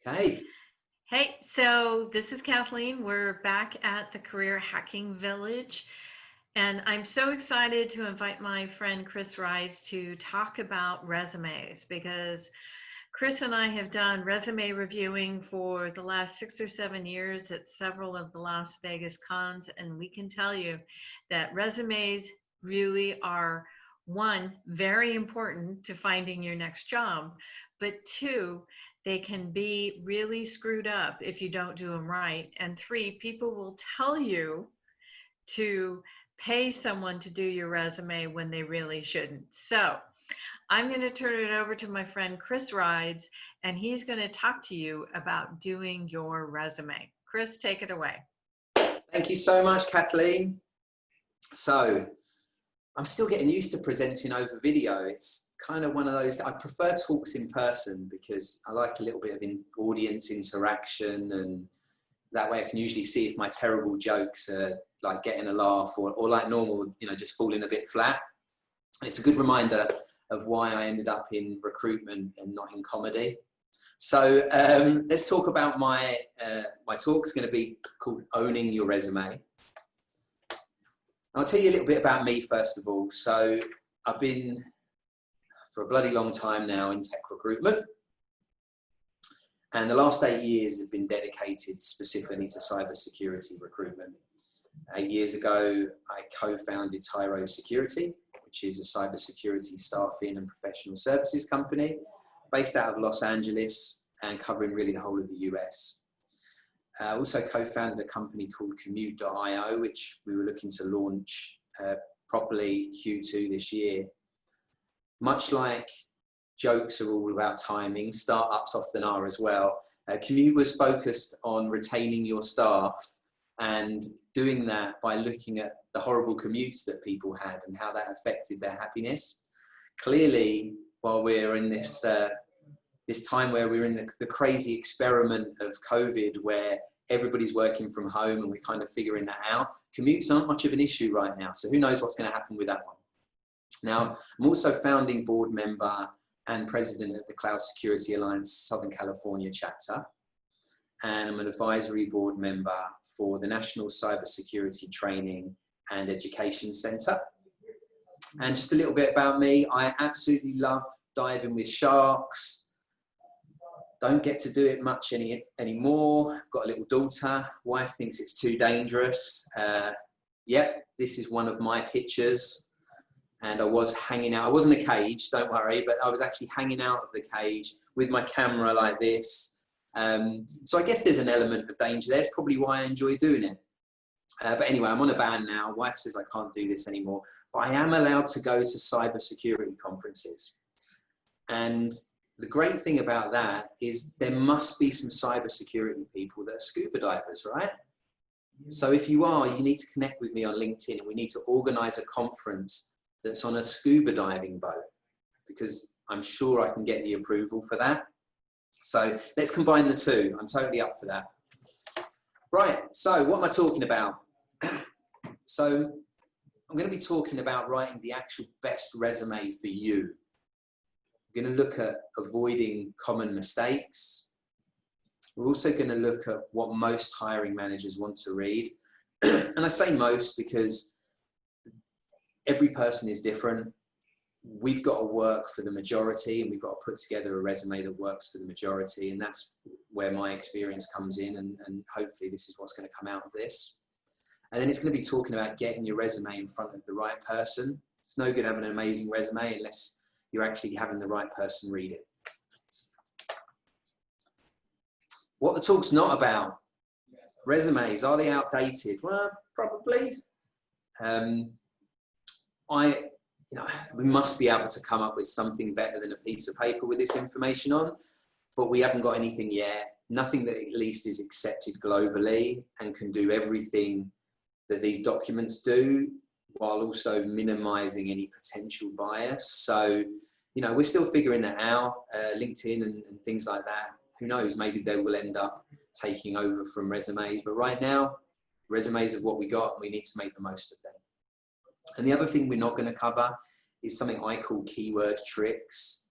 Okay. Hey, so this is Kathleen. We're back at the Career Hacking Village, and I'm so excited to invite my friend Kris to talk about resumes because Kris and I have done resume reviewing for the last 6 or 7 years at several of the Las Vegas cons, and we can tell you that resumes really are one, very important to finding your next job, but two, they can be really screwed up if you don't do them right. And three, people will tell you to pay someone to do your resume when they really shouldn't. So I'm going to turn it over to my friend Kris, and he's going to talk to you about doing your resume. Kris, take it away. Thank you so much, Kathleen. So I'm still getting used to presenting over video. It's kind of one of those, I prefer talks in person because I like a little bit of audience interaction, and that way I can usually see if my terrible jokes are like getting a laugh or like normal, just falling a bit flat. It's a good reminder of why I ended up in recruitment and not in comedy. So let's talk about my talk's going to be called Owning Your Resume. I'll tell you a little bit about me first of all. So I've been for a bloody long time now in tech recruitment, and the last 8 years have been dedicated specifically to cybersecurity recruitment. 8 years ago, I co-founded Tyro Security, which is a cybersecurity staffing and professional services company based out of Los Angeles and covering really the whole of the US. I also co-founded a company called Commute.io, which we were looking to launch properly Q2 this year. Much like jokes are all about timing, startups often are as well. Commute was focused on retaining your staff and doing that by looking at the horrible commutes that people had and how that affected their happiness. Clearly, while we're in this time where we're in the crazy experiment of COVID, where everybody's working from home and we're kind of figuring that out, commutes aren't much of an issue right now. So who knows what's going to happen with that one. Now, I'm also founding board member and president of the Cloud Security Alliance Southern California chapter. And I'm an advisory board member for the National Cybersecurity Training and Education Center. And just a little bit about me, I absolutely love diving with sharks. Don't get to do it much anymore. I've got a little daughter. Wife thinks it's too dangerous. Yep, this is one of my pictures. And I was hanging out. I wasn't in a cage, don't worry, but I was actually hanging out of the cage with my camera like this. So I guess there's an element of danger there. It's probably why I enjoy doing it. But anyway, I'm on a ban now. Wife says I can't do this anymore, but I am allowed to go to cybersecurity conferences. And the great thing about that is there must be some cybersecurity people that are scuba divers, right? So if you are, you need to connect with me on LinkedIn, and we need to organize a conference that's on a scuba diving boat, because I'm sure I can get the approval for that. So let's combine the two. I'm totally up for that. Right, so what am I talking about? So I'm going to be talking about writing the actual best resume for you. We're going to look at avoiding common mistakes. We're also going to look at what most hiring managers want to read. And I say most because every person is different. We've got to work for the majority, and we've got to put together a resume that works for the majority. And that's where my experience comes in. And hopefully this is what's going to come out of this. And then it's going to be talking about getting your resume in front of the right person. It's no good having an amazing resume unless you're actually having the right person read it. What the talk's not about. Resumes, are they outdated? Well, probably. We must be able to come up with something better than a piece of paper with this information on, but we haven't got anything yet. Nothing that at least is accepted globally and can do everything that these documents do, while also minimizing any potential bias. So, we're still figuring that out. LinkedIn and things like that, who knows, maybe they will end up taking over from resumes. But right now, resumes are what we got, and we need to make the most of them. And the other thing we're not going to cover is something I call keyword tricks.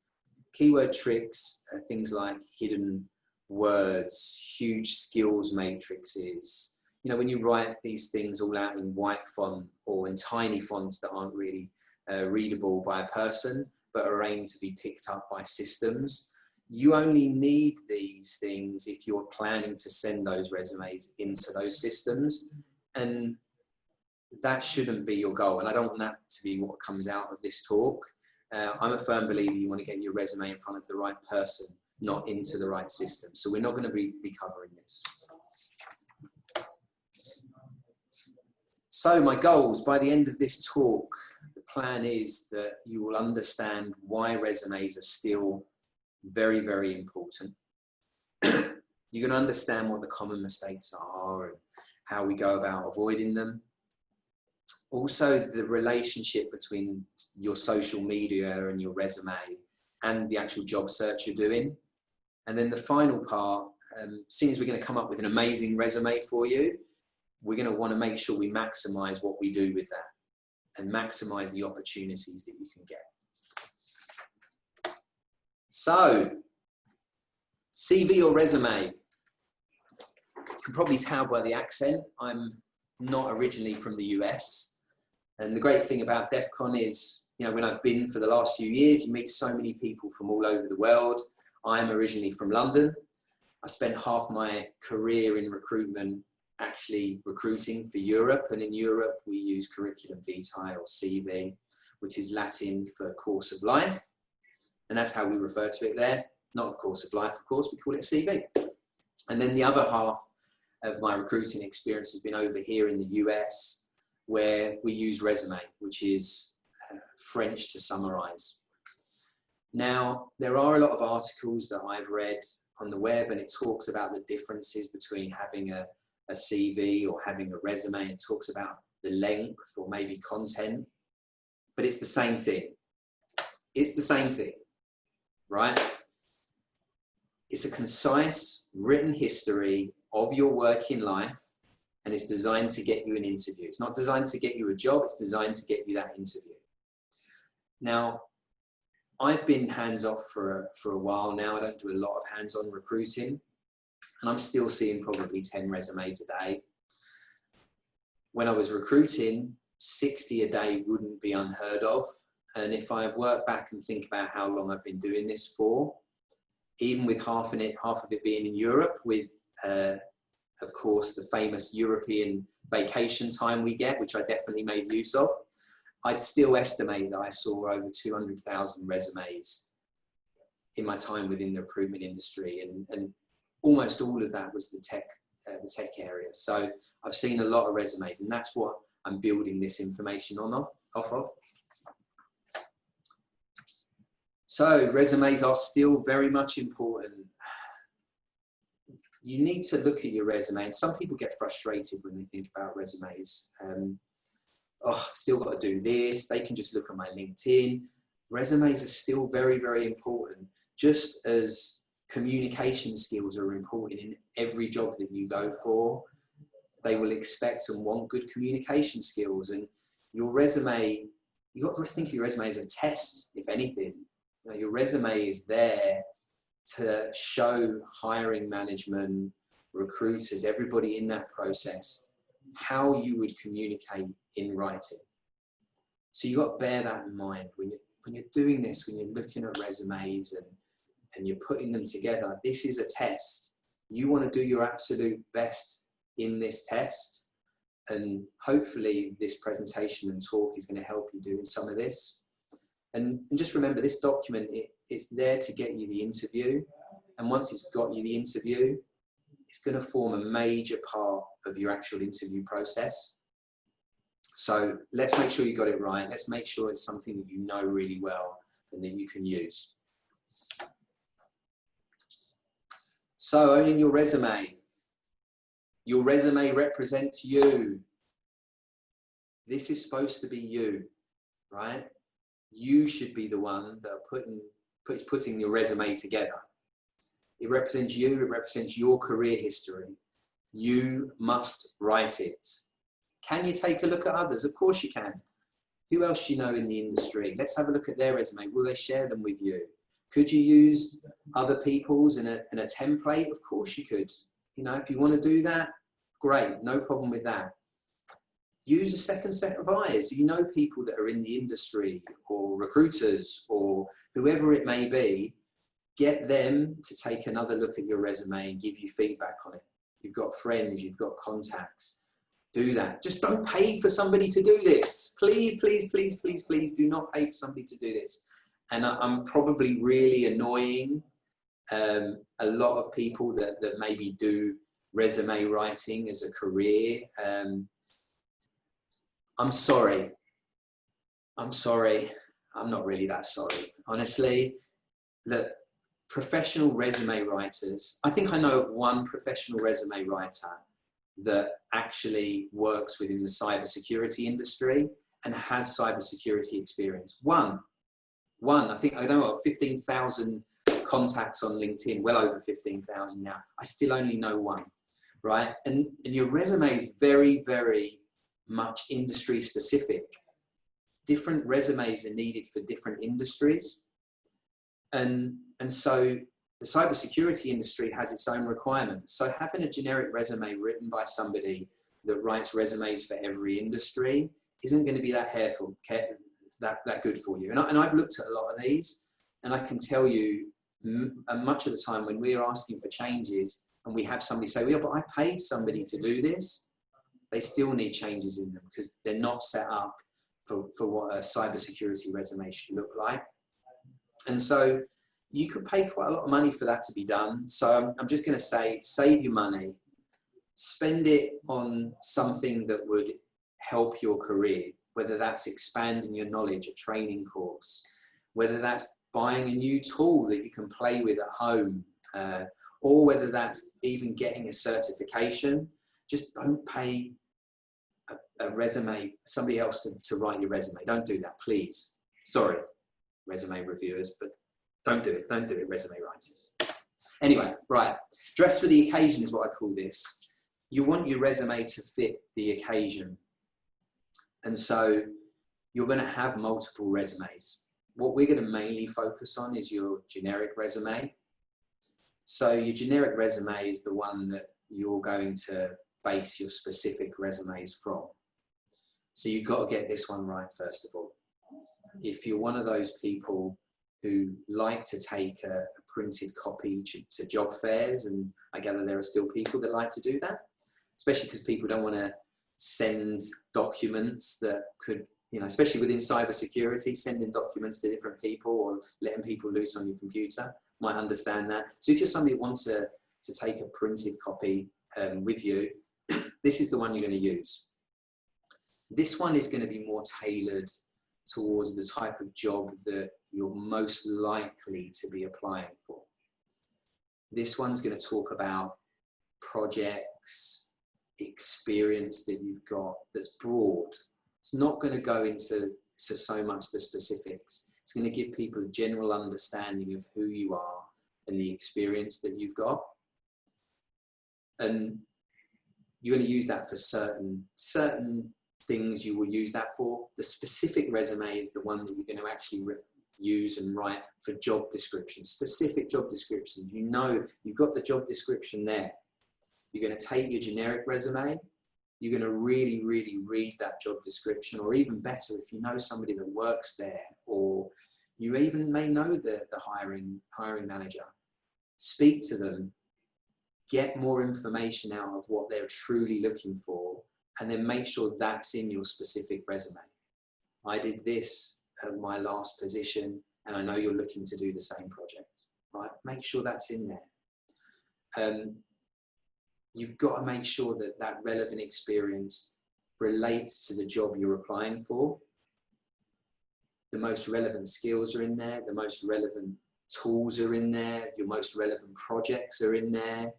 Keyword tricks are things like hidden words, huge skills matrices. You know, when you write these things all out in white font or in tiny fonts that aren't really readable by a person, but are aimed to be picked up by systems, you only need these things if you're planning to send those resumes into those systems. And that shouldn't be your goal. And I don't want that to be what comes out of this talk. I'm a firm believer you want to get your resume in front of the right person, not into the right system. So we're not going to be covering this. So my goals, by the end of this talk, the plan is that you will understand why resumes are still very, very important. You're going to understand what the common mistakes are and how we go about avoiding them. Also, the relationship between your social media and your resume and the actual job search you're doing. And then the final part, seeing as we're going to come up with an amazing resume for you, we're going to want to make sure we maximize what we do with that and maximize the opportunities that you can get. So, CV or resume? You can probably tell by the accent, I'm not originally from the US. And the great thing about DEF CON is, you know, when I've been for the last few years, you meet so many people from all over the world. I'm originally from London. I spent half my career in recruitment actually recruiting for Europe. And in Europe, we use curriculum vitae or CV, which is Latin for course of life. And that's how we refer to it there. Not of course of life, of course, we call it a CV. And then the other half of my recruiting experience has been over here in the US, where we use resume, which is French to summarize. Now, there are a lot of articles that I've read on the web, and it talks about the differences between having a CV or having a resume, and it talks about the length or maybe content, but it's the same thing. It's the same thing, right? It's a concise written history of your working life, and it's designed to get you an interview. It's not designed to get you a job, it's designed to get you that interview. Now, I've been hands-off for a while now. I don't do a lot of hands-on recruiting, and I'm still seeing probably 10 resumes a day. When I was recruiting, 60 a day wouldn't be unheard of. And if I work back and think about how long I've been doing this for, even with half of it being in Europe, with of course, the famous European vacation time we get, which I definitely made use of, I'd still estimate that I saw over 200,000 resumes in my time within the recruitment industry. And almost all of that was the tech area. So I've seen a lot of resumes, and that's what I'm building this information off of. So resumes are still very much important. You need to look at your resume, and some people get frustrated when they think about resumes. Oh, I've still got to do this. They can just look at my LinkedIn. Resumes are still very, very important, just as communication skills are important in every job that you go for. They will expect and want good communication skills, and your resume, you've got to think of your resume as a test, if anything. You know, your resume is there to show hiring management, recruiters, everybody in that process, how you would communicate in writing. So you've got to bear that in mind when you're doing this, when you're looking at resumes and you're putting them together. This is a test. You want to do your absolute best in this test, and hopefully this presentation and talk is going to help you doing some of this. And just remember, this document, it's there to get you the interview. And once it's got you the interview, it's going to form a major part of your actual interview process. So let's make sure you got it right. Let's make sure it's something that you know really well and that you can use. So owning your resume. Your resume represents you. This is supposed to be you, right? You should be the one that is putting your resume together. It represents you, it represents your career history. You must write it. Can you take a look at others? Of course you can. Who else do you know in the industry? Let's have a look at their resume. Will they share them with you? Could you use other people's in a template? Of course you could. You know, if you want to do that, great, no problem with that. Use a second set of eyes. You know, people that are in the industry or recruiters or whoever it may be, get them to take another look at your resume and give you feedback on it. You've got friends, you've got contacts. Do that. Just don't pay for somebody to do this. Please, please, please, please, please do not pay for somebody to do this. And I'm probably really annoying a lot of people that maybe do resume writing as a career. I'm sorry. I'm sorry. I'm not really that sorry. Honestly, look, professional resume writers, I think I know of one professional resume writer that actually works within the cybersecurity industry and has cybersecurity experience. One, I think, I know of 15,000 contacts on LinkedIn, well over 15,000 now. I still only know one, right? And your resume is very, very much industry specific. Different resumes are needed for different industries. And so the cybersecurity industry has its own requirements. So having a generic resume written by somebody that writes resumes for every industry isn't going to be that good for you. And I've looked at a lot of these, and I can tell you much of the time when we're asking for changes and we have somebody say, well, but I paid somebody to do this, they still need changes in them because they're not set up for what a cybersecurity resume should look like. And so you could pay quite a lot of money for that to be done. So I'm just going to say, save your money, spend it on something that would help your career, whether that's expanding your knowledge, a training course, whether that's buying a new tool that you can play with at home, or whether that's even getting a certification. Just don't pay a resume, somebody else to write your resume. Don't do that, please. Sorry, resume reviewers, but don't do it. Don't do it, resume writers. Anyway, right. Dress for the occasion is what I call this. You want your resume to fit the occasion. And so you're going to have multiple resumes. What we're going to mainly focus on is your generic resume. So your generic resume is the one that you're going to base your specific resumes from. So you've got to get this one right, first of all. If you're one of those people who like to take a printed copy to job fairs, and I gather there are still people that like to do that, especially because people don't want to send documents that could, you know, especially within cybersecurity, sending documents to different people or letting people loose on your computer, might understand that. So if you're somebody who wants to take a printed copy with you, this is the one you're going to use. This one is going to be more tailored towards the type of job that you're most likely to be applying for. This one's going to talk about projects, experience that you've got that's broad. It's not going to go into so much the specifics. It's going to give people a general understanding of who you are and the experience that you've got. And you're going to use that for certain things you will use that for. The specific resume is the one that you're going to actually use and write for job descriptions, specific job descriptions. You know, you've got the job description there. You're going to take your generic resume. You're going to really, really read that job description, or even better, if you know somebody that works there, or you even may know the hiring manager, speak to them, get more information out of what they're truly looking for, and then make sure that's in your specific resume. I did this at my last position, and I know you're looking to do the same project, right? Make sure that's in there. You've got to make sure that that relevant experience relates to the job you're applying for. The most relevant skills are in there. The most relevant tools are in there. Your most relevant projects are in there.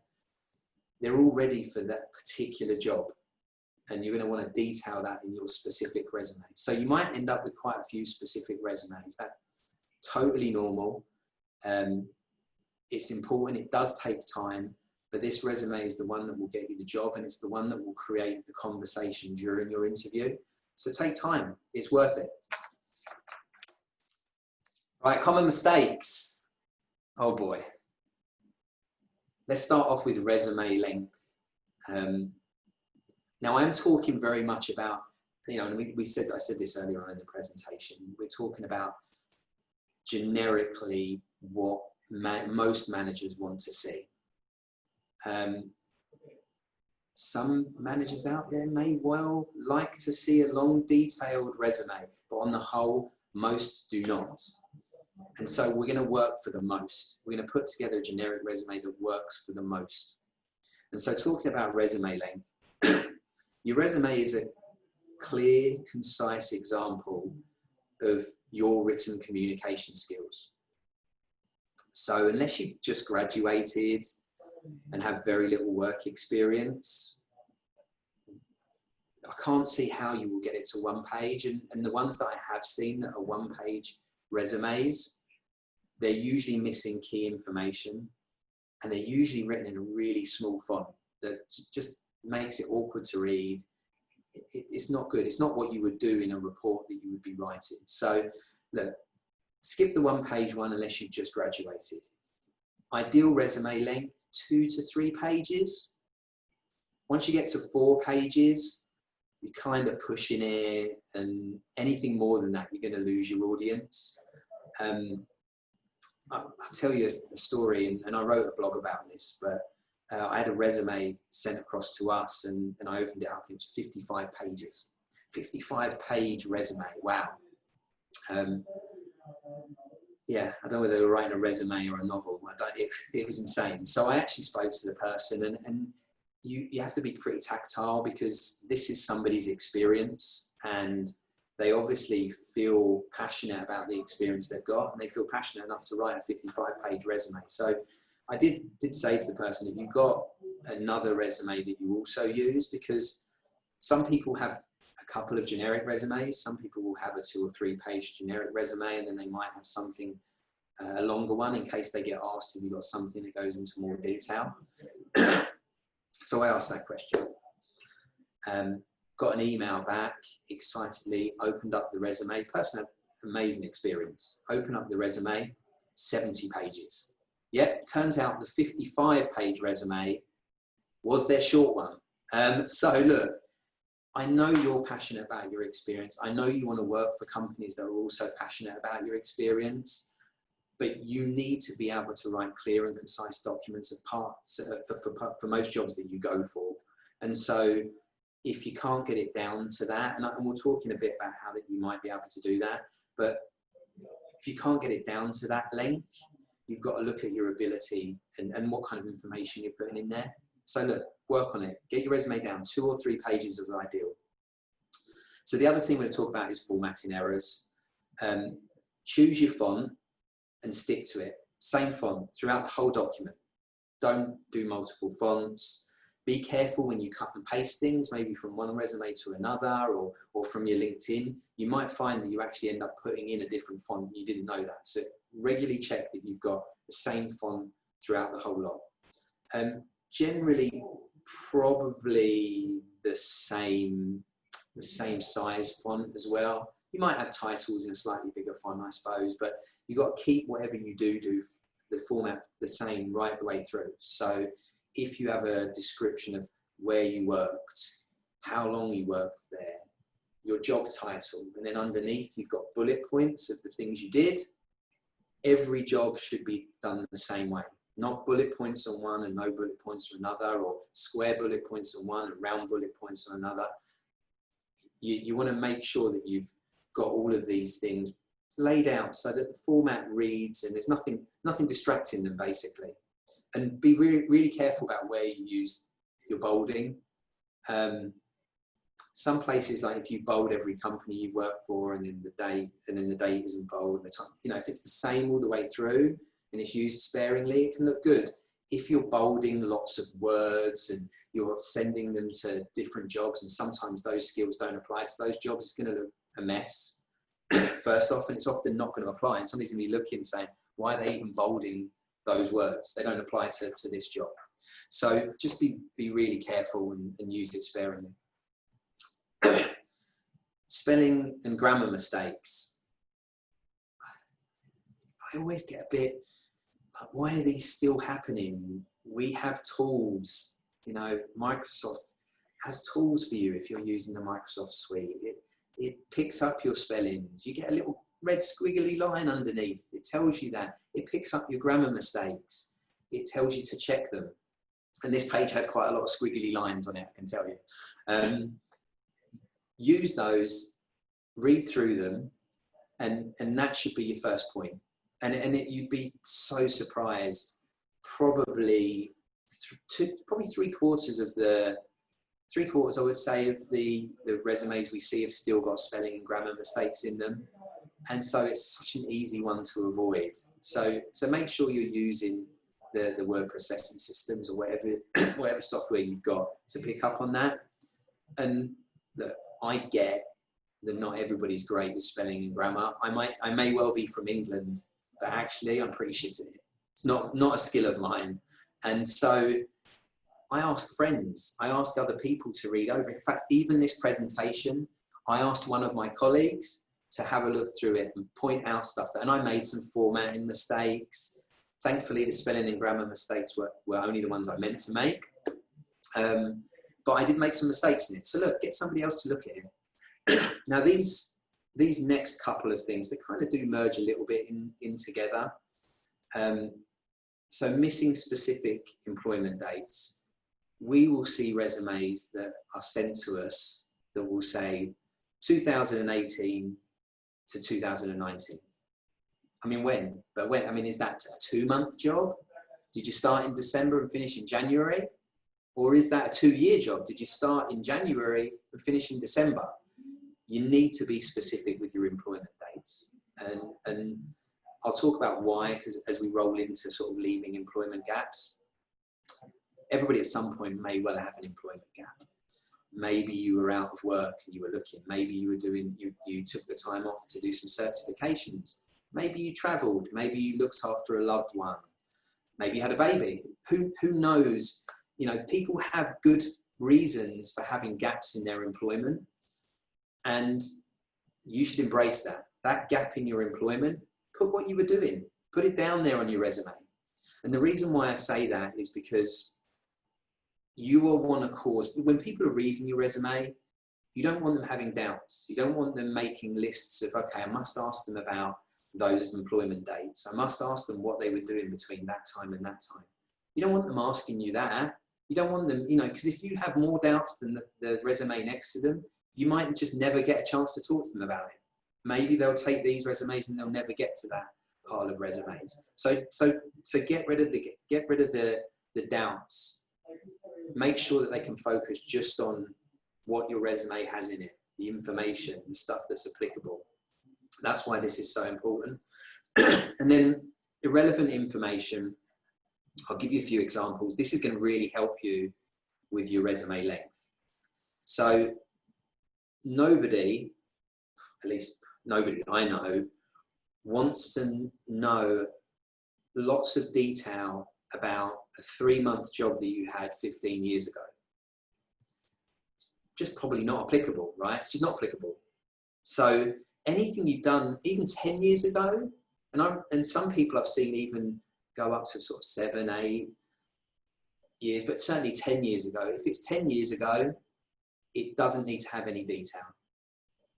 They're all ready for that particular job. And you're going to want to detail that in your specific resume. So you might end up with quite a few specific resumes. That's totally normal. It's important. It does take time. But this resume is the one that will get you the job, and it's the one that will create the conversation during your interview. So take time. It's worth it. Right, common mistakes. Oh boy. Let's start off with resume length. Now I'm talking very much about, and I said this earlier on in the presentation, we're talking about generically what most managers want to see. Some managers out there may well like to see a long, detailed resume, but on the whole, most do not. And so we're going to work for the most. We're going to put together a generic resume that works for the most. And so talking about resume length, your resume is a clear, concise example of your written communication skills. So unless you just graduated and have very little work experience, I can't see how you will get it to one page. And the ones that I have seen that are one-page resumes, they're usually missing key information, and they're usually written in a really small font that just makes it awkward to read. It's not good. It's not what you would do in a report that you would be writing. So look, skip the one-page one unless you've just graduated. Ideal resume length, 2 to 3 pages. Once you get to 4 pages, you're kind of pushing it, and anything more than that, you're going to lose your audience. I'll tell you a story, and I wrote a blog about this, but I had a resume sent across to us, and I opened it up, and it was 55 pages. 55-page resume, wow. Yeah, I don't know whether they were writing a resume or a novel. It was insane. So I actually spoke to the person, and you have to be pretty tactile, because this is somebody's experience, and they obviously feel passionate about the experience they've got, and they feel passionate enough to write a 55-page resume. So I did say to the person, have you got another resume that you also use? Because some people have a couple of generic resumes. Some people will have a 2 or 3 page generic resume, and then they might have something, a longer one, in case they get asked if you've got something that goes into more detail. So I asked that question. Got an email back, excitedly opened up the resume. Person had amazing experience. Open up the resume, 70 pages. Yep, turns out the 55-page resume was their short one. So look, I know you're passionate about your experience. I know you want to work for companies that are also passionate about your experience, but you need to be able to write clear and concise documents of parts for most jobs that you go for. And so if you can't get it down to that, and we're talking a bit about how that you might be able to do that, but if you can't get it down to that length, you've got to look at your ability and what kind of information you're putting in there. So look, work on it. Get your resume down. 2 or 3 pages is ideal. So the other thing we're going to talk about is formatting errors. Choose your font and stick to it. Same font throughout the whole document. Don't do multiple fonts. Be careful when you cut and paste things, maybe from one resume to another, or from your LinkedIn. You might find that you actually end up putting in a different font. You didn't know that. So regularly check that you've got the same font throughout the whole lot. Generally, probably the same size font as well. You might have titles in a slightly bigger font, I suppose, but you've got to keep whatever you do the format the same right the way through. So if you have a description of where you worked, how long you worked there, your job title, and then underneath you've got bullet points of the things you did, every job should be done the same way. Not bullet points on one and no bullet points on another, or square bullet points on one and round bullet points on another. You want to make sure that you've got all of these things laid out so that the format reads and there's nothing distracting them, basically. And be really, really careful about where you use your bolding. Some places, like if you bold every company you work for and then the date isn't bold, if it's the same all the way through and it's used sparingly, it can look good. If you're bolding lots of words and you're sending them to different jobs, and sometimes those skills don't apply to those jobs, it's going to look a mess, first off, and it's often not going to apply. And somebody's going to be looking and saying, why are they even bolding those words? They don't apply to this job. So just be really careful and use it sparingly. Spelling and grammar mistakes. I always get a bit why are these still happening? We have tools, you know, Microsoft has tools for you if you're using the Microsoft suite. It picks up your spellings. You get a little red squiggly line underneath. It tells you that. It picks up your grammar mistakes. It tells you to check them. And this page had quite a lot of squiggly lines on it, I can tell you. Use those, read through them, and that should be your first point. And you'd be so surprised. Probably three quarters, I would say, of the resumes we see have still got spelling and grammar mistakes in them. And so it's such an easy one to avoid. So make sure you're using the word processing systems or whatever software you've got to pick up on that. And look, I get that not everybody's great with spelling and grammar. I may well be from England, but actually I'm pretty shit at it. It's not a skill of mine. And so I ask friends, I ask other people to read over. In fact, even this presentation, I asked one of my colleagues to have a look through it and point out stuff. And I made some formatting mistakes. Thankfully, the spelling and grammar mistakes were only the ones I meant to make. But I did make some mistakes in it. So look, get somebody else to look at it. Now, these next couple of things, they kind of do merge a little bit in together. So missing specific employment dates. We will see resumes that are sent to us that will say 2018 to 2019. I mean, when? But when? I mean, is that a 2-month job? Did you start in December and finish in January? Or is that a 2-year job? Did you start in January and finish in December? You need to be specific with your employment dates. And I'll talk about why, because as we roll into sort of leaving employment gaps, everybody at some point may well have an employment gap. Maybe you were out of work and you were looking. Maybe you took the time off to do some certifications. Maybe you traveled. Maybe you looked after a loved one. Maybe you had a baby. Who knows? You know, people have good reasons for having gaps in their employment, and you should embrace that. That gap in your employment, put what you were doing. Put it down there on your resume. And the reason why I say that is because you will want to cause, when people are reading your resume, you don't want them having doubts. You don't want them making lists of, okay, I must ask them about those employment dates. I must ask them what they were doing between that time and that time. You don't want them asking you that. You don't want them, you know, because if you have more doubts than the resume next to them, you might just never get a chance to talk to them about it. Maybe they'll take these resumes and they'll never get to that pile of resumes. So get rid of the doubts. Make sure that they can focus just on what your resume has in it, the information, the stuff that's applicable. That's why this is so important. And then irrelevant information, I'll give you a few examples. This is going to really help you with your resume length. So nobody, at least nobody I know, wants to know lots of detail about a 3-month job that you had 15 years ago. It's just probably not applicable, right? It's just not applicable. So anything you've done even 10 years ago, and some people I've seen even go up to sort of 7, 8 years, but certainly 10 years ago. If it's 10 years ago, it doesn't need to have any detail.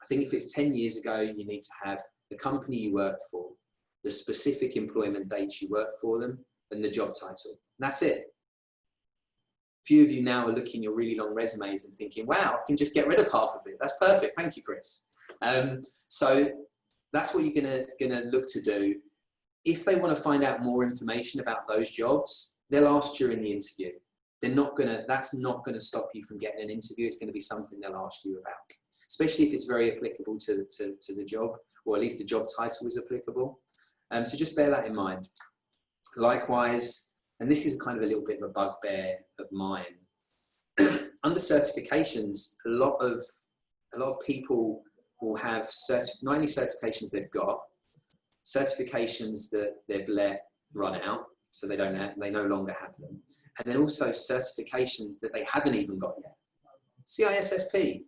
I think if it's 10 years ago, you need to have the company you worked for, the specific employment dates you worked for them, and the job title. That's it. A few of you now are looking at your really long resumes and thinking, wow, I can just get rid of half of it. That's perfect. Thank you, Kris. So that's what you're gonna look to do. If they want to find out more information about those jobs, they'll ask during the interview. That's not gonna stop you from getting an interview. It's gonna be something they'll ask you about, especially if it's very applicable to the job, or at least the job title is applicable. So just bear that in mind. Likewise, and this is kind of a little bit of a bugbear of mine, under certifications, a lot of people will have not only certifications they've got, certifications that they've let run out, so they no longer have them, and then also certifications that they haven't even got yet. CISSP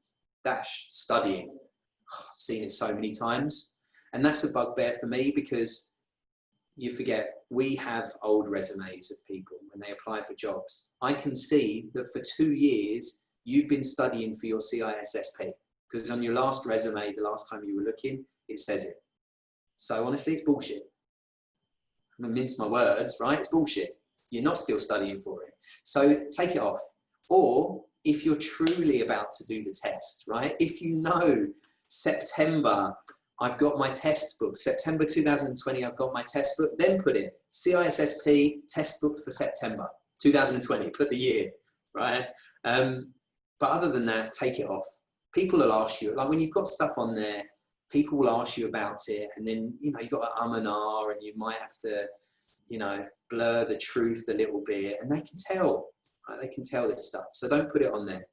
studying. I've seen it so many times, and that's a bugbear for me, because you forget, we have old resumes of people when they apply for jobs. I can see that for 2 years, you've been studying for your CISSP, because on your last resume, the last time you were looking, it says it. So honestly, it's bullshit. I'm gonna mince my words, right? It's bullshit. You're not still studying for it. So take it off. Or if you're truly about to do the test, right? If you know September, I've got my test book, September 2020, I've got my test book, then put in CISSP test book for September 2020, put the year, right? But other than that, take it off. People will ask you, like when you've got stuff on there, people will ask you about it, and then, you know, you've got an and ah, and you might have to, you know, blur the truth a little bit, and they can tell, right? They can tell this stuff. So don't put it on there.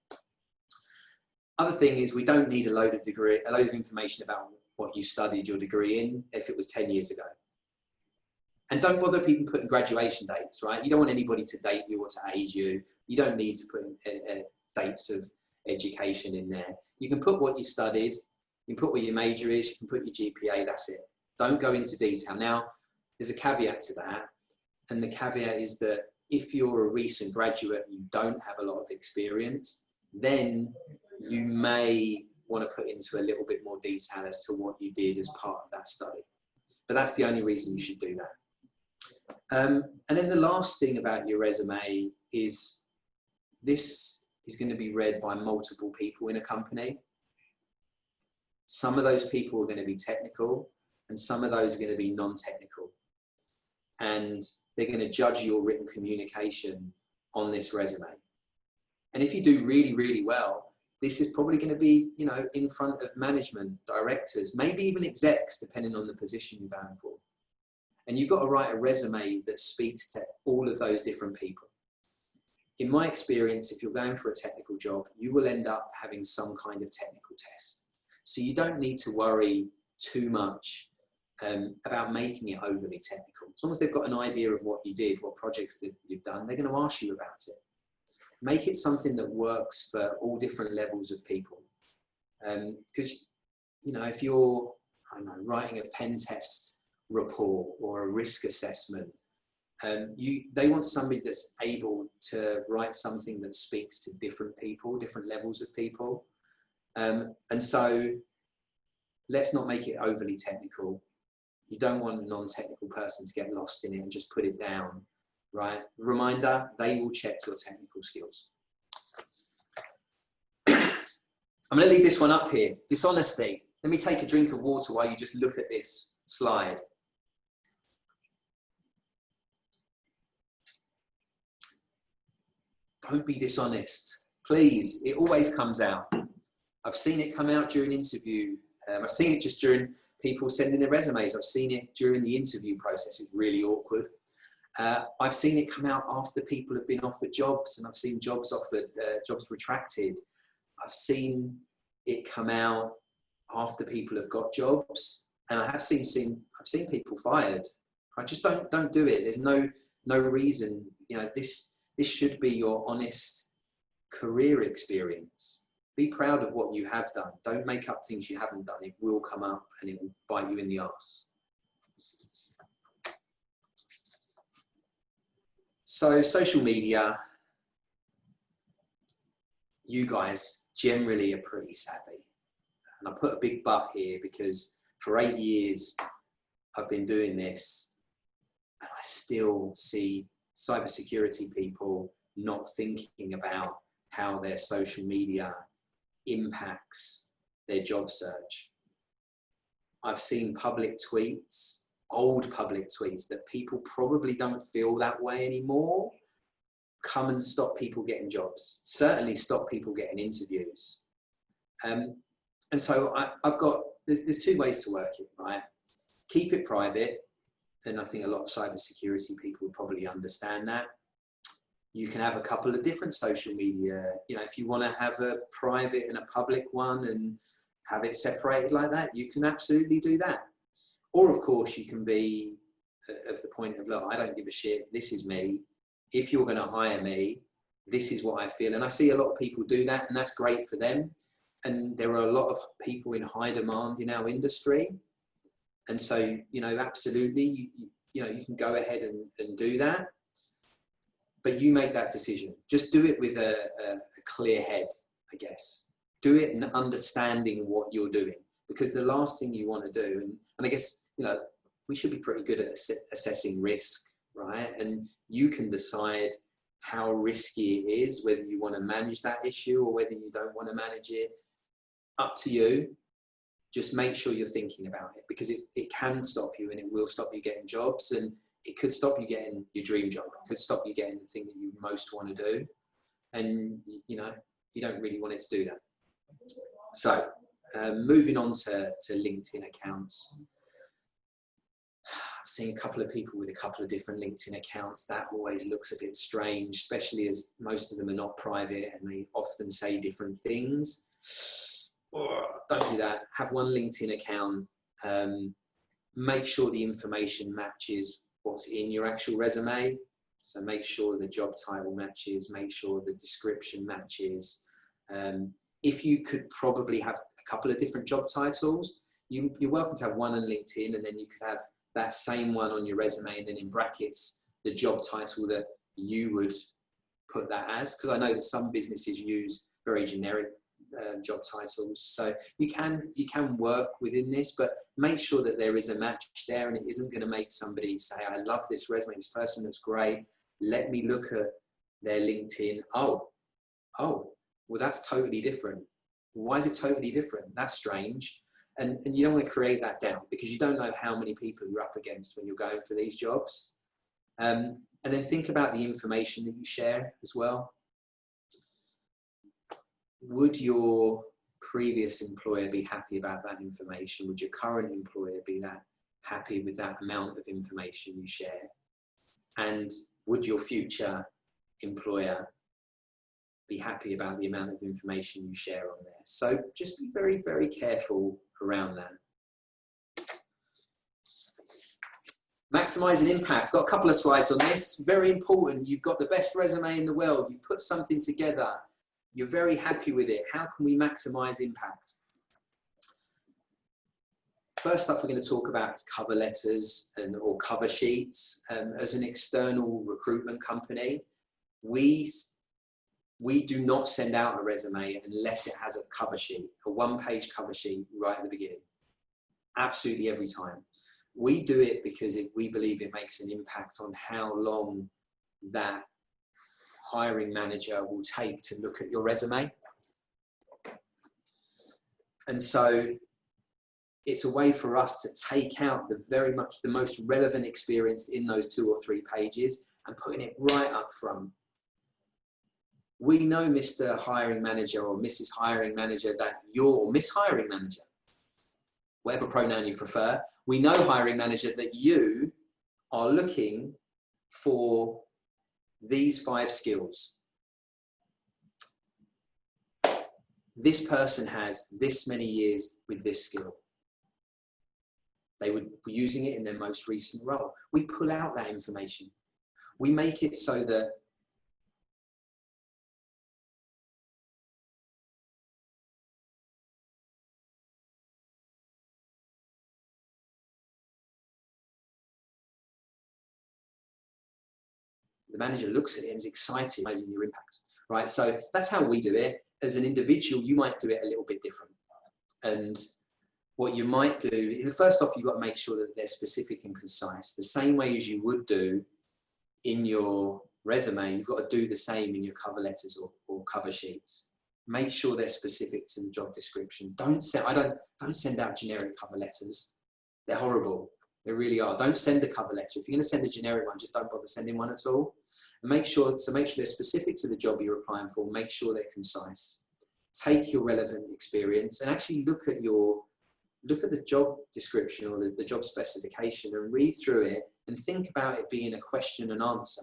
Other thing is, we don't need a load of information about what you studied your degree in if it was 10 years ago. And don't bother people putting graduation dates, right? You don't want anybody to date you or to age you. You don't need to put dates of education in there. You can put what you studied, you can put what your major is, you can put your GPA, that's it. Don't go into detail. Now, there's a caveat to that. And the caveat is that if you're a recent graduate, you don't have a lot of experience, then you may want to put into a little bit more detail as to what you did as part of that study. But that's the only reason you should do that. And then the last thing about your resume is this is going to be read by multiple people in a company. Some of those people are going to be technical, and some of those are going to be non-technical. And they're going to judge your written communication on this resume. And if you do really, really well, this is probably going to be, you know, in front of management, directors, maybe even execs, depending on the position you're going for. And you've got to write a resume that speaks to all of those different people. In my experience, if you're going for a technical job, you will end up having some kind of technical test. So you don't need to worry too much about making it overly technical. As long as they've got an idea of what you did, what projects that you've done, they're going to ask you about it. Make it something that works for all different levels of people. Because, you know, if you're, I don't know, writing a pen test report or a risk assessment, they want somebody that's able to write something that speaks to different people, different levels of people. And so let's not make it overly technical. You don't want a non-technical person to get lost in it and just put it down, right? Reminder, they will check your technical skills. I'm going to leave this one up here. Dishonesty. Let me take a drink of water while you just look at this slide. Don't be dishonest. Please, it always comes out. I've seen it come out during interview. I've seen it just during people sending their resumes. I've seen it during the interview process. It's really awkward. I've seen it come out after people have been offered jobs, and I've seen jobs offered, jobs retracted. I've seen it come out after people have got jobs, and I've seen people fired. I just don't do it. There's no reason. You know, this should be your honest career experience. Be proud of what you have done. Don't make up things you haven't done. It will come up and it will bite you in the arse. So social media, you guys generally are pretty savvy. And I put a big but here because for 8 years I've been doing this, and I still see cybersecurity people not thinking about how their social media impacts their job search. I've seen public tweets, old public tweets that people probably don't feel that way anymore, come and stop people getting jobs, certainly stop people getting interviews. And so there's 2 ways to work it, right? Keep it private, and I think a lot of cybersecurity people would probably understand that. You can have a couple of different social media. You know, if you want to have a private and a public one and have it separated like that, you can absolutely do that. Or of course you can be of the point of, look, I don't give a shit. This is me. If you're going to hire me, this is what I feel. And I see a lot of people do that, and that's great for them. And there are a lot of people in high demand in our industry. And so, you know, absolutely, you know, you can go ahead and do that, but you make that decision. Just do it with a clear head, I guess. Do it and understanding what you're doing, because the last thing you want to do, and I guess, you know, we should be pretty good at assessing risk, right? And you can decide how risky it is, whether you want to manage that issue or whether you don't want to manage it. Up to you. Just make sure you're thinking about it, because it can stop you, and it will stop you getting jobs, and it could stop you getting your dream job. It could stop you getting the thing that you most want to do. And, you know, you don't really want it to do that. So moving on to LinkedIn accounts. I've seen a couple of people with a couple of different LinkedIn accounts. That always looks a bit strange, especially as most of them are not private and they often say different things. Oh, don't do that. Have one LinkedIn account. Make sure the information matches what's in your actual resume. So make sure the job title matches, make sure the description matches. If you could probably have a couple of different job titles, you're welcome to have one on LinkedIn, and then you could have that same one on your resume, and then in brackets, the job title that you would put that as. Because I know that some businesses use very generic job titles. So you can work within this, but make sure that there is a match there, and it isn't going to make somebody say, I love this resume, this person looks great, let me look at their LinkedIn. Oh, well, that's totally different. Why is it totally different? That's strange. And you don't want to create that doubt, because you don't know how many people you're up against when you're going for these jobs. And then think about the information that you share as well. Would your previous employer be happy about that information? Would your current employer be that happy with that amount of information you share? And would your future employer be happy about the amount of information you share on there? So just be very, very careful around that. Maximizing impact. Got a couple of slides on this. Very important. You've got the best resume in the world. You've put something together. You're very happy with it. How can we maximize impact? First up, we're going to talk about is cover letters or cover sheets. As an external recruitment company, we do not send out a resume unless it has a cover sheet, a one-page cover sheet right at the beginning. Absolutely every time. We do it because we believe it makes an impact on how long that hiring manager will take to look at your resume. And so it's a way for us to take out the most relevant experience in those 2 or 3 pages and putting it right up front. We know, Mr. Hiring Manager or Mrs. Hiring Manager, that you're Miss Hiring Manager, whatever pronoun you prefer. We know, Hiring Manager, that you are looking for these 5 skills. This person has this many years with this skill. They would be using it in their most recent role. We pull out that information. We make it so that the manager looks at it and is excited by your impact, right? So that's how we do it. As an individual, you might do it a little bit different. And what you might do, first off, you've got to make sure that they're specific and concise. The same way as you would do in your resume, you've got to do the same in your cover letters or cover sheets. Make sure they're specific to the job description. Don't send out generic cover letters. They're horrible. They really are. Don't send a cover letter. If you're going to send a generic one, just don't bother sending one at all. And make sure they're specific to the job you're applying for. Make sure they're concise. Take your relevant experience and actually look at the job description or the job specification and read through it and think about it being a question and answer.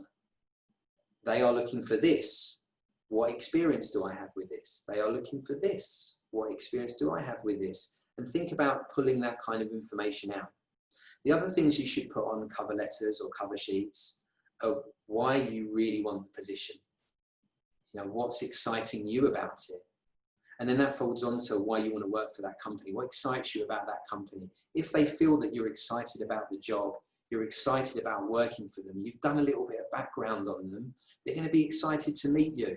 They are looking for this. What experience do I have with this? They are looking for this. What experience do I have with this? And think about pulling that kind of information out. The other things you should put on cover letters or cover sheets are why you really want the position. You know, what's exciting you about it? And then that folds on to why you want to work for that company. What excites you about that company? If they feel that you're excited about the job, you're excited about working for them, you've done a little bit of background on them, they're going to be excited to meet you.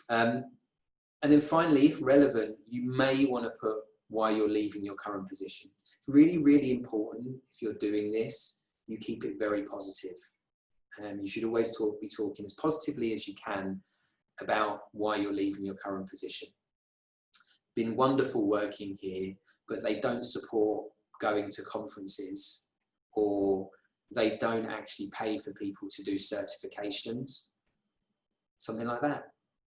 And then finally, if relevant, you may want to put why you're leaving your current position. It's really, really important if you're doing this, you keep it very positive. You should always be talking as positively as you can about why you're leaving your current position. Been wonderful working here, but they don't support going to conferences, or they don't actually pay for people to do certifications, something like that.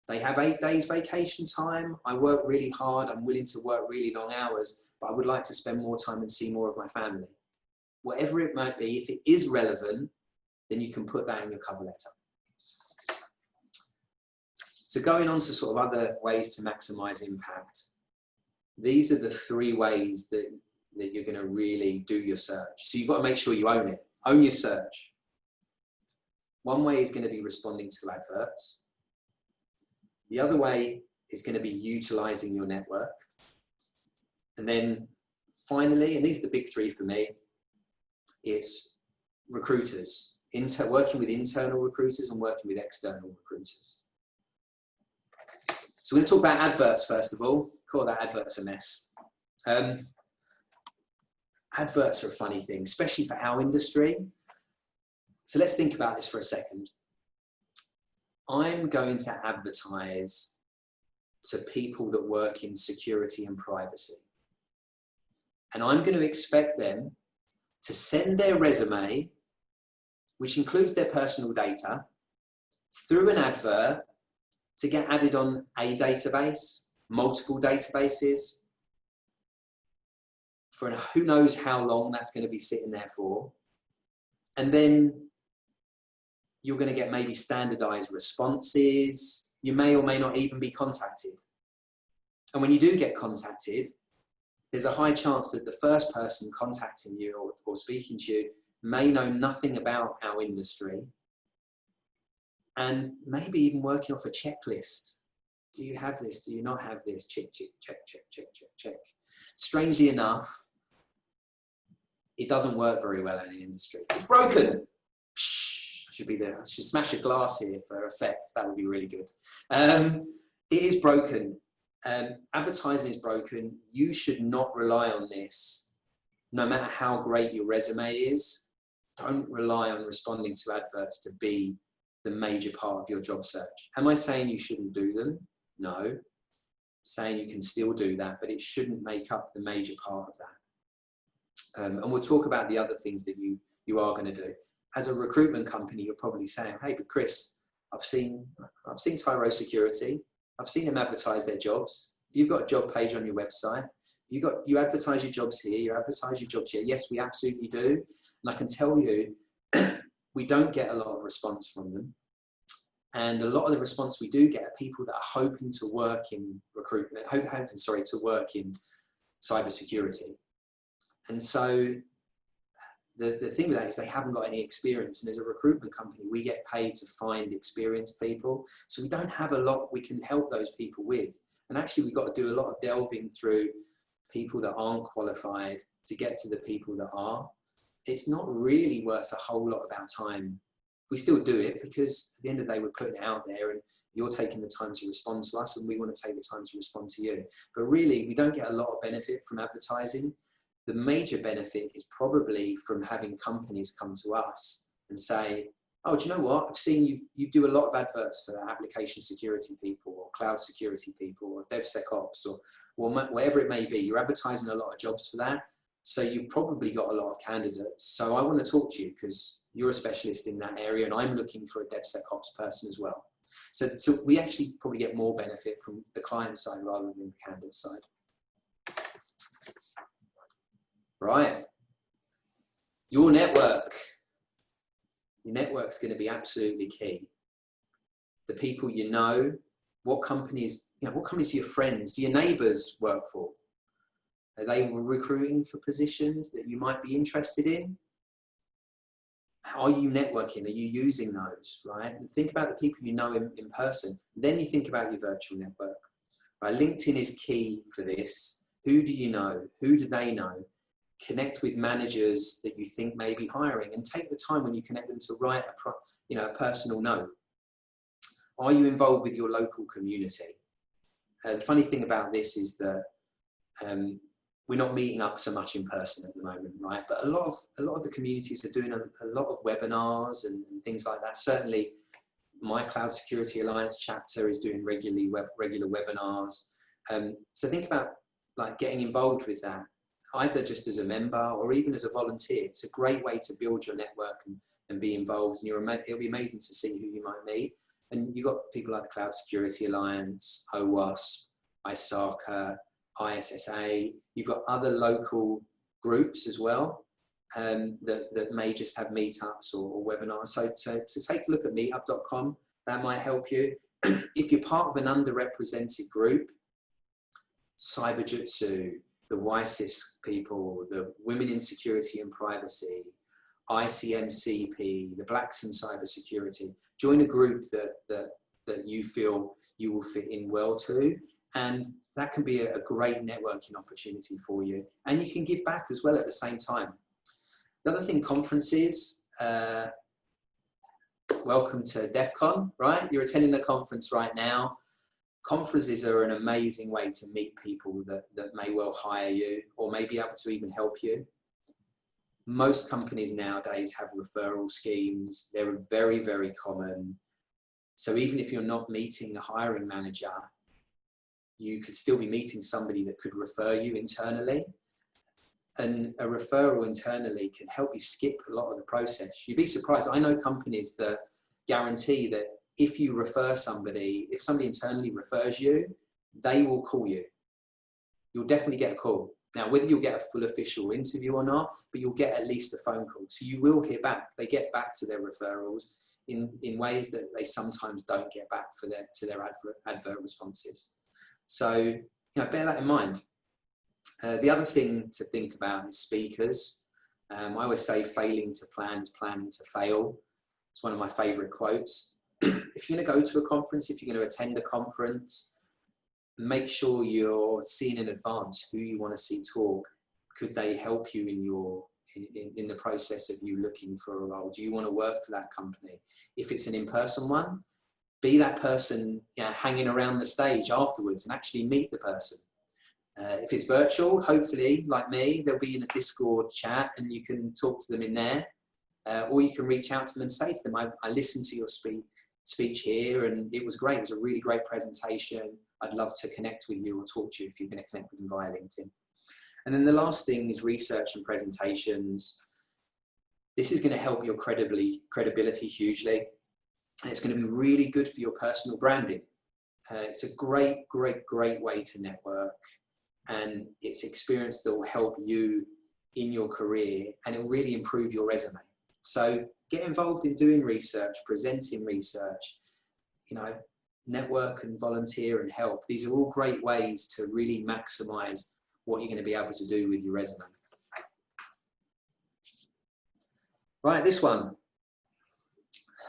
They have 8 days vacation time. I work really hard. I'm willing to work really long hours, but I would like to spend more time and see more of my family. Whatever it might be, if it is relevant, then you can put that in your cover letter. So going on to sort of other ways to maximize impact, these are the 3 ways that you're going to really do your search. So you've got to make sure you own it. Own your search. One way is going to be responding to adverts. The other way is going to be utilizing your network. And then finally, and these are the big 3 for me, it's recruiters. Working with internal recruiters and working with external recruiters. So we're going to talk about adverts first of all. Call that adverts a mess. Adverts are a funny thing, especially for our industry. So let's think about this for a second. I'm going to advertise to people that work in security and privacy. And I'm going to expect them to send their resume, which includes their personal data, through an advert to get added on a database, multiple databases, for who knows how long that's going to be sitting there for. And then you're going to get maybe standardized responses. You may or may not even be contacted. And when you do get contacted, there's a high chance that the first person contacting you or speaking to you may know nothing about our industry and maybe even working off a checklist. Do you have this? Do you not have this? Check, check, check, check, check, check, check. Strangely enough, it doesn't work very well in the industry. It's broken. Should be there. I should smash a glass here for effect. That would be really good. It is broken. Advertising is broken. You should not rely on this. No matter how great your resume is, don't rely on responding to adverts to be the major part of your job search. Am I saying you shouldn't do them? No. I'm saying you can still do that, but it shouldn't make up the major part of that. And we'll talk about the other things that you are going to do. As a recruitment company, you're probably saying, hey, but Kris, I've seen Tyro Security. I've seen them advertise their jobs. You've got a job page on your website. You advertise your jobs here. You advertise your jobs here. Yes, we absolutely do. And I can tell you, we don't get a lot of response from them. And a lot of the response we do get are people that are hoping to work in recruitment, to work in cybersecurity. And so the thing with that is they haven't got any experience. And as a recruitment company, we get paid to find experienced people. So we don't have a lot we can help those people with. And actually, we've got to do a lot of delving through people that aren't qualified to get to the people that are. It's not really worth a whole lot of our time. We still do it because at the end of the day, we're putting it out there and you're taking the time to respond to us and we want to take the time to respond to you. But really, we don't get a lot of benefit from advertising. The major benefit is probably from having companies come to us and say, oh, do you know what? I've seen you do a lot of adverts for application security people or cloud security people or DevSecOps or whatever it may be. You're advertising a lot of jobs for that. So you've probably got a lot of candidates. So I want to talk to you because you're a specialist in that area and I'm looking for a DevSecOps person as well. So we actually probably get more benefit from the client side rather than the candidate side. Right. Your network. Your network's going to be absolutely key. The people you know, what companies do your friends, do your neighbors work for? Are they recruiting for positions that you might be interested in? Are you networking? Are you using those, right? And think about the people you know in person. Then you think about your virtual network. Right? LinkedIn is key for this. Who do you know? Who do they know? connect with managers that you think may be hiring, and take the time when you connect them to write a personal note. Are you involved with your local community? The funny thing about this is that we're not meeting up so much in person at the moment, right? But a lot of the communities are doing a lot of webinars and things like that. Certainly, my Cloud Security Alliance chapter is doing regular webinars. So think about like getting involved with that, either just as a member or even as a volunteer. It's a great way to build your network and be involved. And it'll be amazing to see who you might meet. And you've got people like the Cloud Security Alliance, OWASP, ISACA, ISSA. You've got other local groups as well that may just have meetups or webinars. So take a look at meetup.com. That might help you. If you're part of an underrepresented group, Cyberjutsu, the WISIS people, the Women in Security and Privacy, ICMCP, the Blacks in Cybersecurity, join a group that you feel you will fit in well to, and that can be a great networking opportunity for you. And you can give back as well at the same time. The other thing, conferences. Welcome to DEF CON, right? You're attending a conference right now. Conferences are an amazing way to meet people that may well hire you or may be able to even help you. Most companies nowadays have referral schemes. They're very, very common. So even if you're not meeting a hiring manager, you could still be meeting somebody that could refer you internally. And a referral internally can help you skip a lot of the process. You'd be surprised. I know companies that guarantee that if you refer somebody, if somebody internally refers you, they will call you. You'll definitely get a call. Now, whether you'll get a full official interview or not, but you'll get at least a phone call. So you will hear back. They get back to their referrals in ways that they sometimes don't get back to their advert responses. So, bear that in mind. The other thing to think about is speakers. I always say failing to plan is planning to fail. It's one of my favorite quotes. If you're going to go to a conference, if you're going to attend a conference, make sure you're seeing in advance who you want to see talk. Could they help you in the process of you looking for a role? Do you want to work for that company? If it's an in-person one, be that person hanging around the stage afterwards and actually meet the person. If it's virtual, hopefully, like me, they'll be in a Discord chat and you can talk to them in there. Or you can reach out to them and say to them, I listened to your speech here and it was great. It was a really great presentation. I'd love to connect with you or talk to you if you're going to connect with them via LinkedIn. And then the last thing is research and presentations. This is going to help your credibility hugely. And it's going to be really good for your personal branding. It's a great way to network. And it's experience that will help you in your career and it will really improve your resume. So get involved in doing research, presenting research, network and volunteer and help. These are all great ways to really maximize what you're going to be able to do with your resume. Right, this one.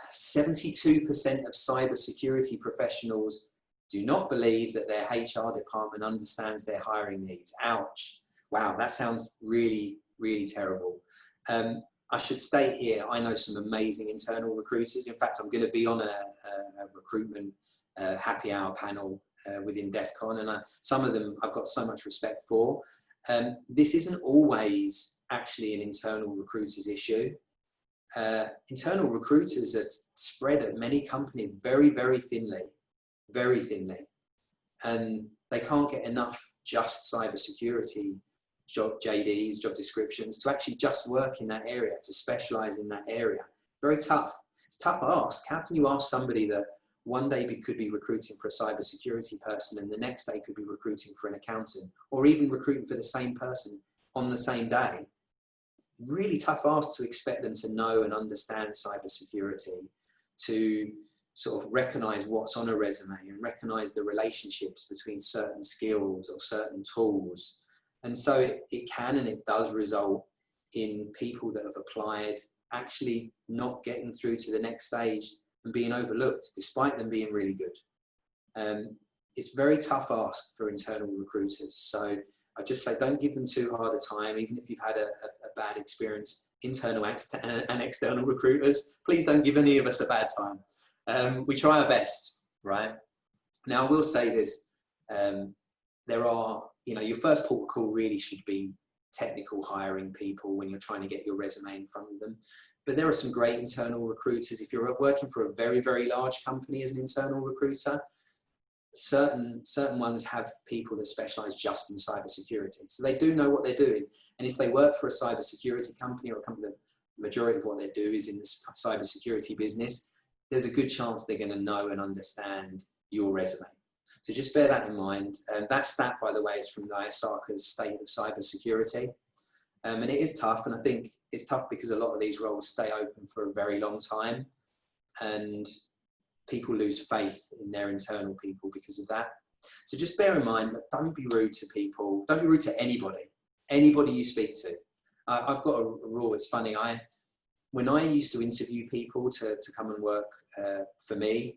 72% of cybersecurity professionals do not believe that their HR department understands their hiring needs. Ouch. Wow, that sounds really, really terrible. I should state here, I know some amazing internal recruiters. In fact, I'm going to be on a recruitment happy hour panel within DEF CON, and some of them I've got so much respect for. This isn't always actually an internal recruiter's issue. Internal recruiters are spread at many companies very, very thinly. And they can't get enough just cybersecurity JDs, job descriptions, to actually just work in that area, to specialize in that area. Very tough. It's a tough ask. How can you ask somebody that one day could be recruiting for a cybersecurity person and the next day could be recruiting for an accountant, or even recruiting for the same person on the same day? Really tough ask to expect them to know and understand cybersecurity, to sort of recognize what's on a resume and recognize the relationships between certain skills or certain tools. And so it can and it does result in people that have applied actually not getting through to the next stage and being overlooked despite them being really good. It's a very tough ask for internal recruiters. So I just say don't give them too hard a time, even if you've had a bad experience. Internal and external recruiters, please don't give any of us a bad time. We try our best, right? Now, I will say this, there are, your first port of call really should be technical hiring people when you're trying to get your resume in front of them. But there are some great internal recruiters. If you're working for a very, very large company as an internal recruiter, certain ones have people that specialize just in cybersecurity. So they do know what they're doing. And if they work for a cybersecurity company, or a company that the majority of what they do is in the cybersecurity business, there's a good chance they're going to know and understand your resume. So just bear that in mind. That stat, by the way, is from the ISACA's State of Cybersecurity. And it is tough. And I think it's tough because a lot of these roles stay open for a very long time. And people lose faith in their internal people because of that. So just bear in mind that don't be rude to people. Don't be rude to anybody you speak to. I've got a rule. It's funny. When I used to interview people to come and work for me,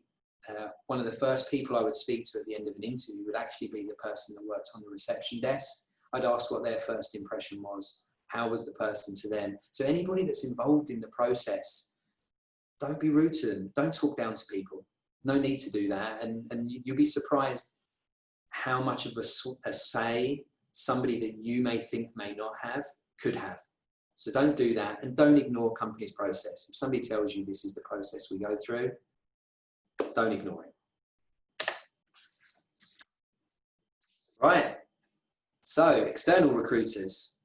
one of the first people I would speak to at the end of an interview would actually be the person that worked on the reception desk. I'd ask what their first impression was. How was the person to them? So anybody that's involved in the process, don't be rude to them. Don't talk down to people. No need to do that. And you'll be surprised how much of a say somebody that you may think may not have could have. So don't do that, and don't ignore company's process. If somebody tells you this is the process we go through, don't ignore it. Right. So external recruiters,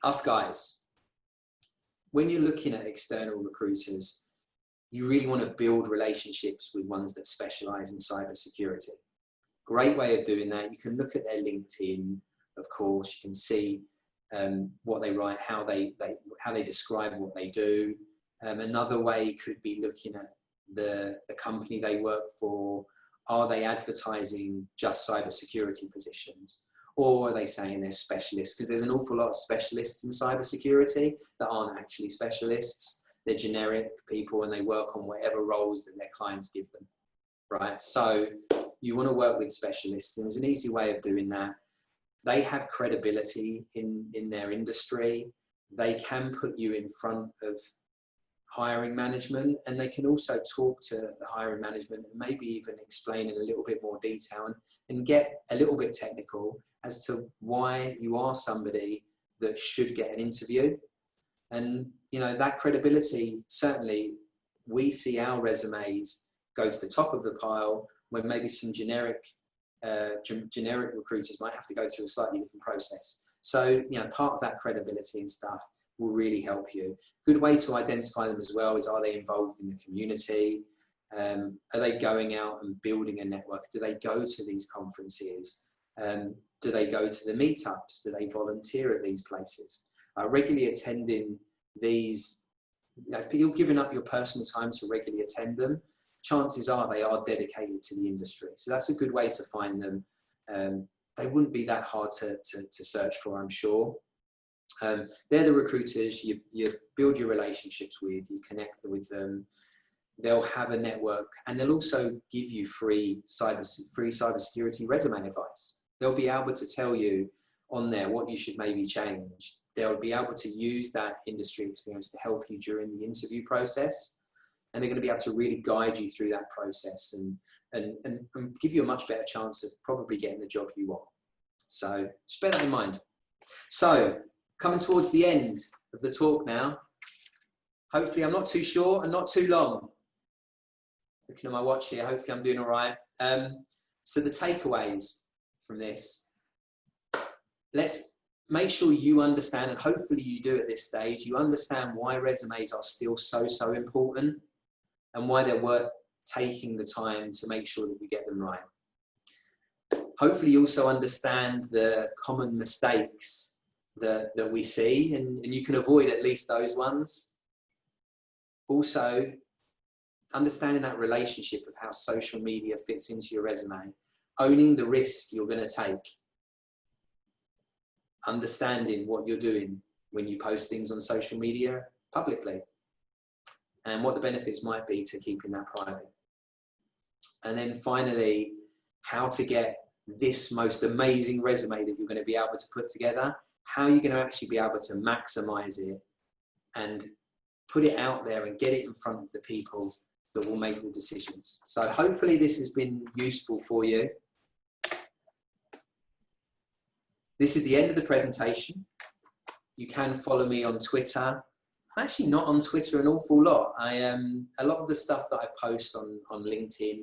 us guys, when you're looking at external recruiters, you really want to build relationships with ones that specialize in cybersecurity. Great way of doing that. You can look at their LinkedIn, of course. You can see what they write, how they describe what they do. Another way could be looking at the company they work for. Are they advertising just cybersecurity positions? Or are they saying they're specialists? Because there's an awful lot of specialists in cybersecurity that aren't actually specialists. They're generic people and they work on whatever roles that their clients give them, right? So you want to work with specialists, and there's an easy way of doing that. They have credibility in their industry. They can put you in front of hiring management, and they can also talk to the hiring management and maybe even explain in a little bit more detail and get a little bit technical as to why you are somebody that should get an interview. And, that credibility, certainly we see our resumes go to the top of the pile when maybe some generic recruiters might have to go through a slightly different process. So, part of that credibility and stuff will really help you. Good way to identify them as well is, are they involved in the community? Are they going out and building a network? Do they go to these conferences? Do they go to the meetups? Do they volunteer at these places? Regularly attending these, if you're giving up your personal time to regularly attend them, chances are they are dedicated to the industry. So that's a good way to find them. They wouldn't be that hard to search for, I'm sure. They're the recruiters you build your relationships with, you connect with them. They'll have a network, and they'll also give you free cybersecurity resume advice. They'll be able to tell you on there what you should maybe change. They'll be able to use that industry experience to help you during the interview process. And they're going to be able to really guide you through that process and give you a much better chance of probably getting the job you want. So just bear that in mind. So coming towards the end of the talk now, hopefully I'm not too short and not too long. Looking at my watch here, hopefully I'm doing all right. So the takeaways from this, let's make sure you understand, and hopefully you do at this stage, you understand why resumes are still so important and why they're worth taking the time to make sure that you get them right. Hopefully you also understand the common mistakes that we see, and you can avoid at least those ones. Also, understanding that relationship of how social media fits into your resume, owning the risk you're going to take, understanding what you're doing when you post things on social media publicly, and what the benefits might be to keeping that private. And then finally, how to get this most amazing resume that you're going to be able to put together, how you're going to actually be able to maximize it and put it out there and get it in front of the people that will make the decisions. So hopefully this has been useful for you. This is the end of the presentation. You can follow me on Twitter. I'm actually not on Twitter an awful lot. A lot of the stuff that I post on LinkedIn,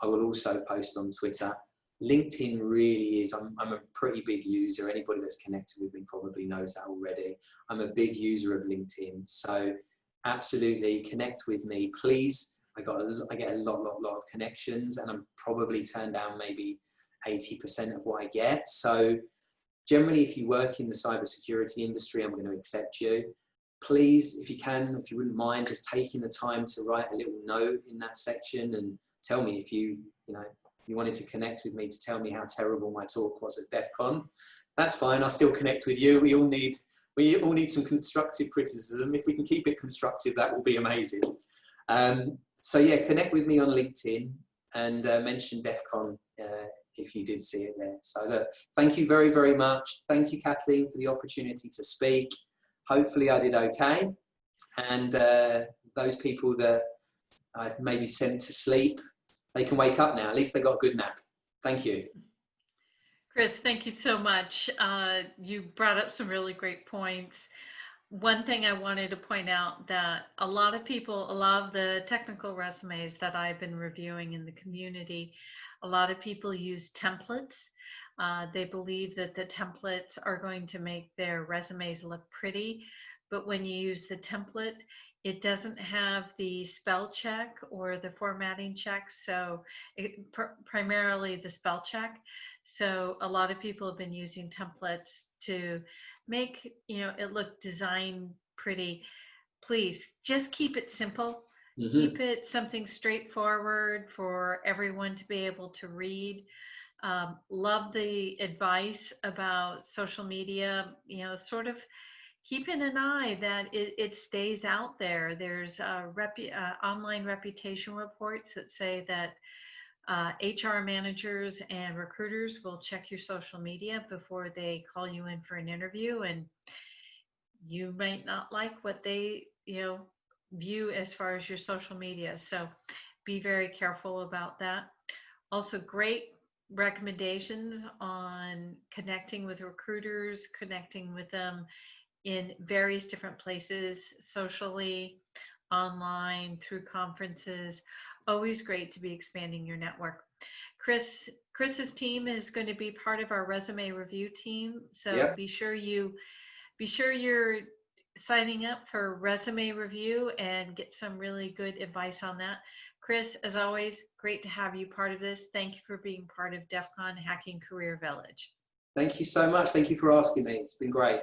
I will also post on Twitter. LinkedIn really is, I'm a pretty big user. Anybody that's connected with me probably knows that already. I'm a big user of LinkedIn. So absolutely connect with me, please. I get a lot of connections, and I'm probably turned down maybe 80% of what I get. So generally, if you work in the cybersecurity industry, I'm going to accept you. Please, if you can, if you wouldn't mind, just taking the time to write a little note in that section and tell me if you wanted to connect with me to tell me how terrible my talk was at DEF CON. That's fine. I'll still connect with you. We all need some constructive criticism. If we can keep it constructive, that will be amazing. So yeah, connect with me on LinkedIn and mention DEF CON if you did see it there. So look, thank you very, very much. Thank you, Kathleen, for the opportunity to speak. Hopefully I did okay. And those people that I've maybe sent to sleep, they can wake up now. At least they got a good nap. Thank you. Kris, thank you so much. You brought up some really great points. One thing I wanted to point out, that a lot of the technical resumes that I've been reviewing in the community, a lot of people use templates. They believe that the templates are going to make their resumes look pretty, but when you use the template, it doesn't have the spell check or the formatting check, so primarily the spell check. So a lot of people have been using templates to make it look designed pretty. Please just keep it simple. Mm-hmm. Keep it something straightforward for everyone to be able to read. Love the advice about social media, sort of keeping an eye that it stays out there. There's online reputation reports that say that HR managers and recruiters will check your social media before they call you in for an interview, and you might not like what they view as far as your social media. So be very careful about that. Also, great recommendations on connecting with recruiters, connecting with them in various different places, socially, online, through conferences. Always great to be expanding your network. Chris's team is going to be part of our resume review team. So yep. Be sure you're signing up for resume review and get some really good advice on that. Kris, as always, great to have you part of this. Thank you for being part of DEF CON Hacking Career Village. Thank you so much. Thank you for asking me. It's been great.